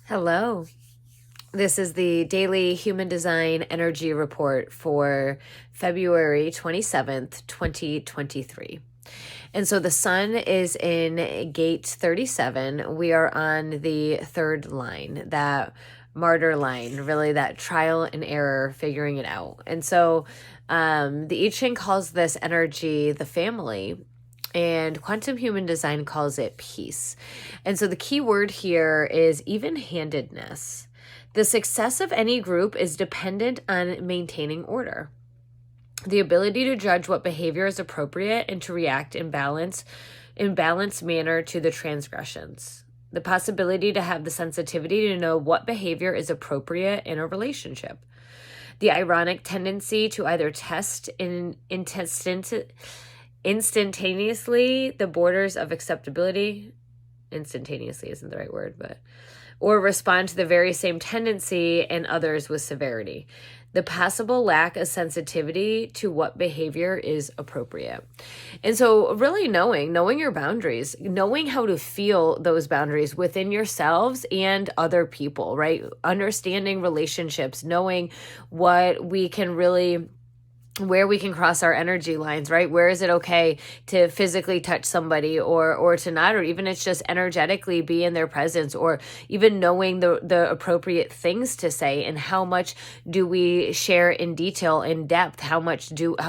Hello. This is the daily human design energy report for February 27th, 2023. And so the sun is in gate 37. We are on the third line, that martyr line, really that trial and error, figuring it out. And so the I Ching calls this energy the family, and quantum human design calls it peace. And so the key word here is even-handedness. The success of any group is dependent on maintaining order. The ability to judge what behavior is appropriate and to react in balanced manner to the transgressions. The possibility to have the sensitivity to know what behavior is appropriate in a relationship. The ironic tendency to either test instantaneously the borders of acceptability. Instantaneously isn't the right word, but or respond to the very same tendency in others with severity. The possible lack of sensitivity to what behavior is appropriate. And so really knowing your boundaries, knowing how to feel those boundaries within yourselves and other people, right? Understanding relationships, knowing what we can really, where we can cross our energy lines, right? Where is it okay to physically touch somebody or to not, or even it's just energetically be in their presence, or even knowing the appropriate things to say, and how much do we share in detail, in depth, how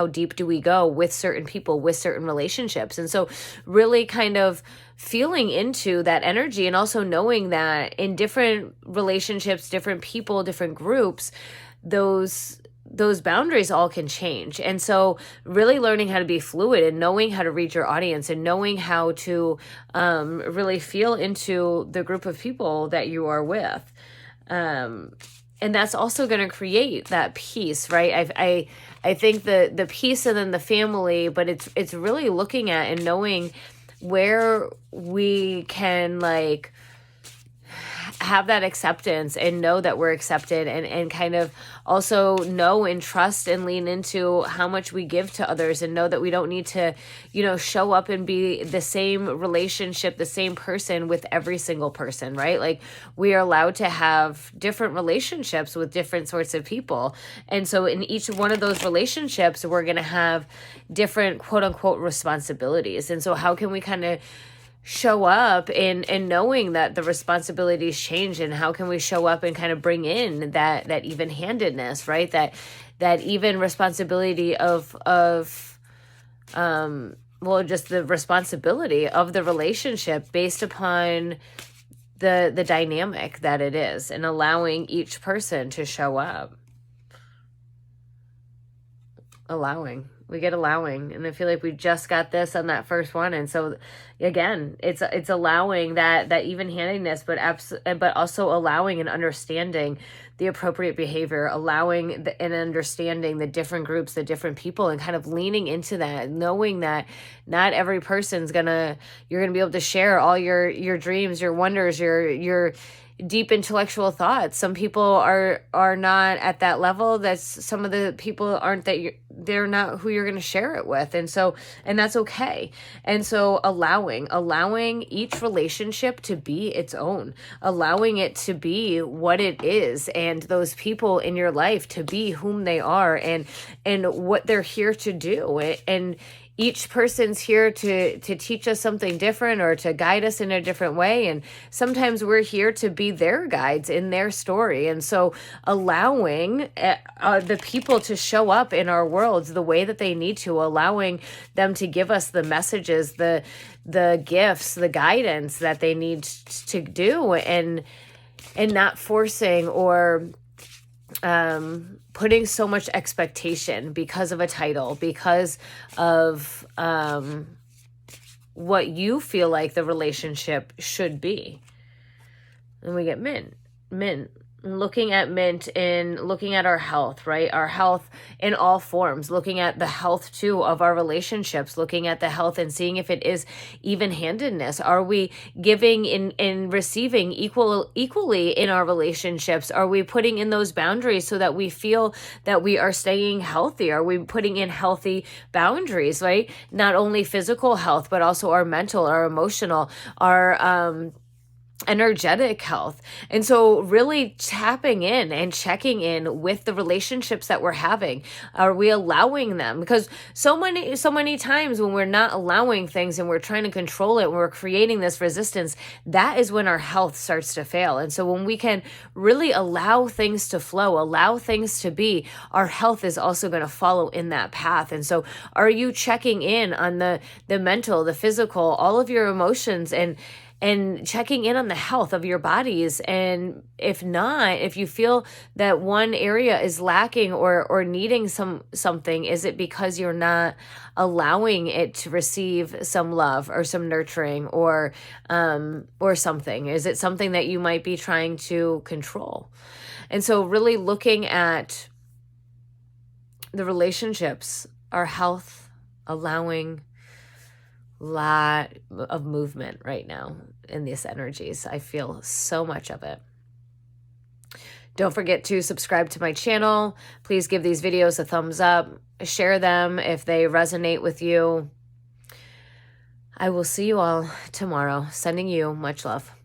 deep do we go with certain people, with certain relationships. And so really kind of feeling into that energy, and also knowing that in different relationships, different people, different groups, those boundaries all can change. And so really learning how to be fluid and knowing how to read your audience and knowing how to really feel into the group of people that you are with. And that's also going to create that peace, right? I think the peace, and then the family, but it's really looking at and knowing where we can have that acceptance and know that we're accepted, and kind of also know and trust and lean into how much we give to others, and know that we don't need to, show up and be the same relationship, the same person with every single person, right? Like, we are allowed to have different relationships with different sorts of people. And so in each one of those relationships, we're going to have different quote unquote responsibilities. And so how can we kind of show up in knowing that the responsibilities change, and how can we show up and kind of bring in that even-handedness, right? That even responsibility of just the responsibility of the relationship based upon the dynamic that it is, and allowing each person to show up. We get allowing, and I feel like we just got this on that first one. And so again, it's allowing that even-handedness, but also allowing and understanding the appropriate behavior, allowing and understanding the different groups, the different people, and kind of leaning into that, knowing that not every person's you're gonna be able to share all your dreams, your wonders, your deep intellectual thoughts. Some people are not at that level. That's some of the people aren't, they're not who you're going to share it with. And that's okay. And so allowing each relationship to be its own, allowing it to be what it is, and those people in your life to be whom they are, and what they're here to do. And each person's here to teach us something different, or to guide us in a different way. And sometimes we're here to be their guides in their story. And so allowing the people to show up in our worlds the way that they need to, allowing them to give us the messages, the gifts, the guidance that they need to do, and not forcing or putting so much expectation because of a title, because of what you feel like the relationship should be. And we get mint. Looking at mint and looking at our health, right? Our health in all forms, looking at the health too of our relationships, looking at the health and seeing if it is even-handedness. Are we giving and receiving equally in our relationships? Are we putting in those boundaries so that we feel that we are staying healthy? Are we putting in healthy boundaries, right? Not only physical health, but also our mental, our emotional, our energetic health. And so really tapping in and checking in with the relationships that we're having. Are we allowing them? Because so many times when we're not allowing things and we're trying to control it, when we're creating this resistance, that is when our health starts to fail. And so when we can really allow things to flow, allow things to be, our health is also going to follow in that path. And so are you checking in on the mental, the physical, all of your emotions, and checking in on the health of your bodies? And if not, if you feel that one area is lacking or needing something, is it because you're not allowing it to receive some love or some nurturing or something? Is it something that you might be trying to control? And so really looking at the relationships, our health, allowing lot of movement right now in these energies. I feel so much of it. Don't forget to subscribe to my channel. Please give these videos a thumbs up. Share them if they resonate with you. I will see you all tomorrow. Sending you much love.